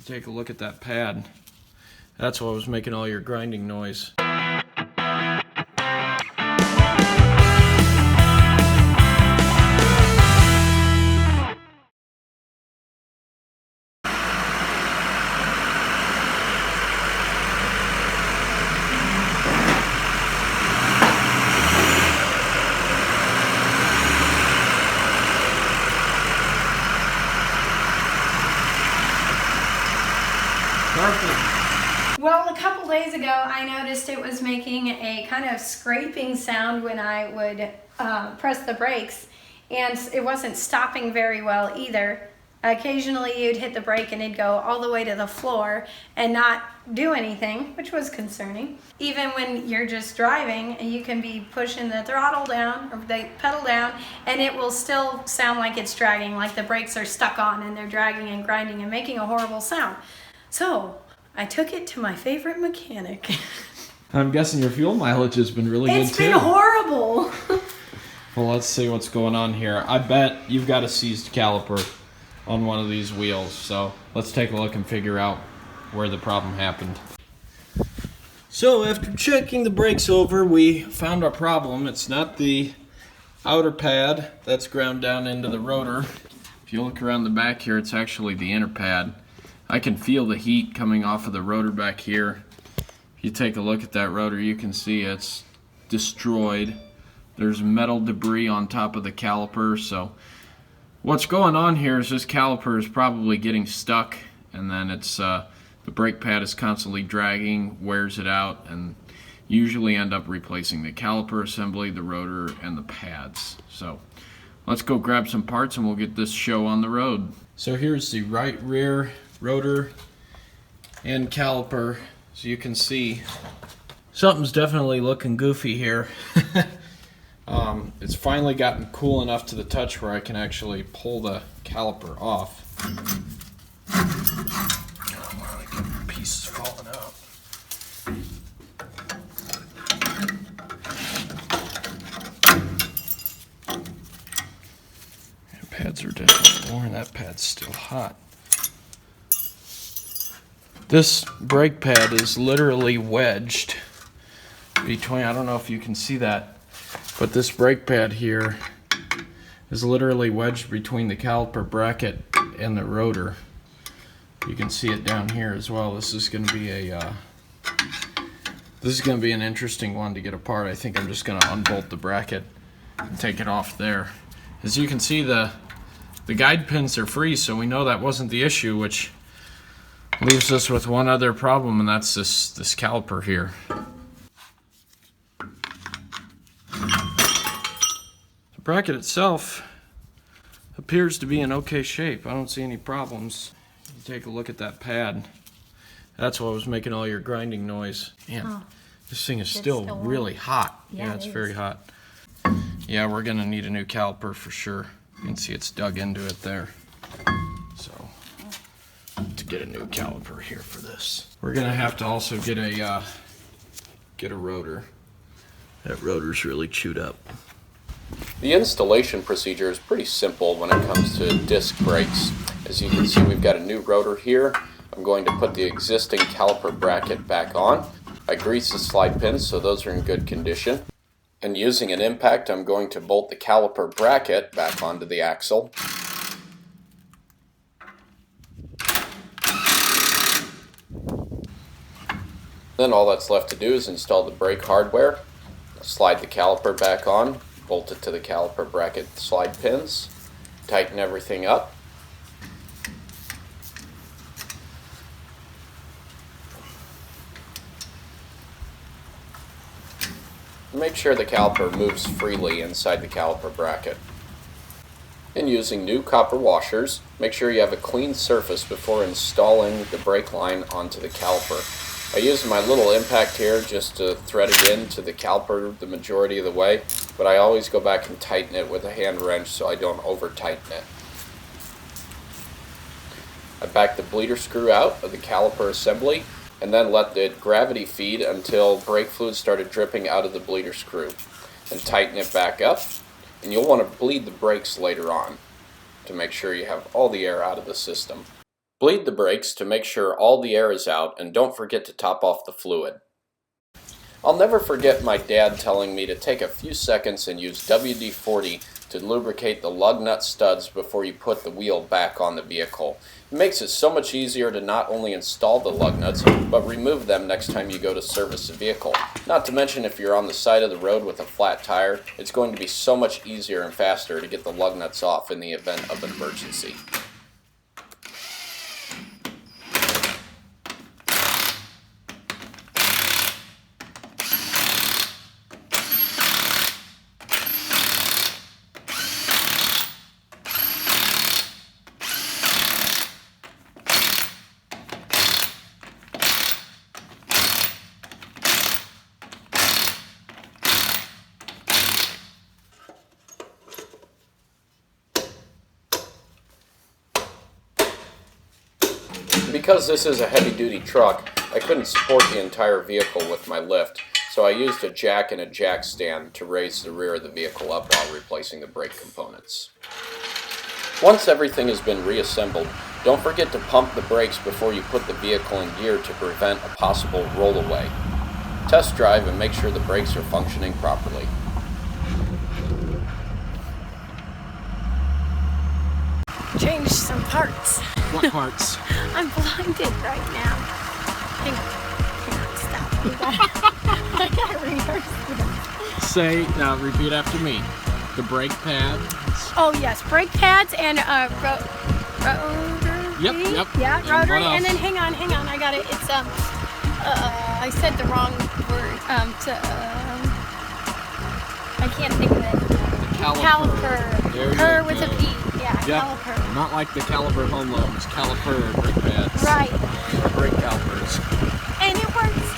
Take a look at that pad. That's what was making all your grinding noise. Well, a couple days ago, I noticed it was making a kind of scraping sound when I would press the brakes, and it wasn't stopping very well either. Occasionally, you'd hit the brake and it'd go all the way to the floor and not do anything, which was concerning. Even when you're just driving, you can be pushing the throttle down or the pedal down, and it will still sound like it's dragging, like the brakes are stuck on and they're dragging and grinding and making a horrible sound. So I took it to my favorite mechanic. I'm guessing your fuel mileage has been really good too. It's been horrible. Well, let's see what's going on here. I bet you've got a seized caliper on one of these wheels, so let's take a look and figure out where the problem happened. So after checking the brakes over, we found our problem. It's not the outer pad that's ground down into the rotor. If you look around the back here, it's actually the inner pad. I can feel the heat coming off of the rotor back here. If you take a look at that rotor, you can see it's destroyed. There's metal debris on top of the caliper, so what's going on here is this caliper is probably getting stuck, and then it's the brake pad is constantly dragging, wears it out, and usually end up replacing the caliper assembly, the rotor, and the pads. So let's go grab some parts and we'll get this show on the road. So here's the right rear rotor and caliper. So you can see something's definitely looking goofy here. It's finally gotten cool enough to the touch where I can actually pull the caliper off. Oh, pieces falling out. The pads are definitely worn. That pad's still hot. This brake pad is literally wedged between, I don't know if you can see that, but this brake pad here is literally wedged between the caliper bracket and the rotor. You can see it down here as well. This is going to be an interesting one to get apart. I think I'm just going to unbolt the bracket and take it off there. As you can see, the guide pins are free, so we know that wasn't the issue, which leaves us with one other problem, and that's this caliper here. The bracket itself appears to be in okay shape. I don't see any problems. You take a look at that pad. That's what was making all your grinding noise. Man, this thing is still really hot. Yeah, it's very hot. Yeah, we're gonna need a new caliper for sure. You can see it's dug into it there. So, to get a new caliper here for this. We're gonna have to also get a rotor. That rotor's really chewed up. The installation procedure is pretty simple when it comes to disc brakes. As you can see, we've got a new rotor here. I'm going to put the existing caliper bracket back on. I greased the slide pins, so those are in good condition. And using an impact, I'm going to bolt the caliper bracket back onto the axle. Then all that's left to do is install the brake hardware, slide the caliper back on, bolt it to the caliper bracket slide pins, tighten everything up. Make sure the caliper moves freely inside the caliper bracket. And using new copper washers, make sure you have a clean surface before installing the brake line onto the caliper. I use my little impact here just to thread it into the caliper the majority of the way, but I always go back and tighten it with a hand wrench so I don't over tighten it. I back the bleeder screw out of the caliper assembly and then let it gravity feed until brake fluid started dripping out of the bleeder screw. And tighten it back up, and you'll want to bleed the brakes later on to make sure you have all the air out of the system. Bleed the brakes to make sure all the air is out, and don't forget to top off the fluid. I'll never forget my dad telling me to take a few seconds and use WD-40 to lubricate the lug nut studs before you put the wheel back on the vehicle. It makes it so much easier to not only install the lug nuts, but remove them next time you go to service the vehicle. Not to mention, if you're on the side of the road with a flat tire, it's going to be so much easier and faster to get the lug nuts off in the event of an emergency. Because this is a heavy-duty truck, I couldn't support the entire vehicle with my lift, so I used a jack and a jack stand to raise the rear of the vehicle up while replacing the brake components. Once everything has been reassembled, don't forget to pump the brakes before you put the vehicle in gear to prevent a possible rollaway. Test drive and make sure the brakes are functioning properly. Change some parts. What parts? I'm blinded right now. Hang on, stop. I gotta rehearse this. Say, now repeat after me. The brake pads. Oh yes, brake pads and rotary. Yep. Yeah, And rotary. what And then else? hang on, I got it. It's I said the wrong word. I can't think of it. Caliper. There you Her with go. a P. Yeah, Yep. caliper. Not like the caliper home loans, caliper brake pads. Right. Brake calipers. And it works.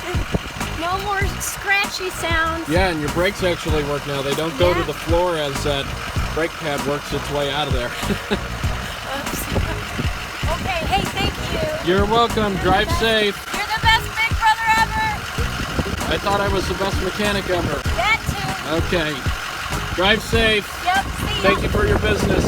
No more scratchy sounds. Yeah, and your brakes actually work now. They don't go to Yeah. the floor as that brake pad works its way out of there. Oops. Okay, hey, thank you. You're welcome. Drive safe. You're the best big brother ever. I thought I was the best mechanic ever. That too. Okay. Drive safe. Yep, see ya. Thank you for your business.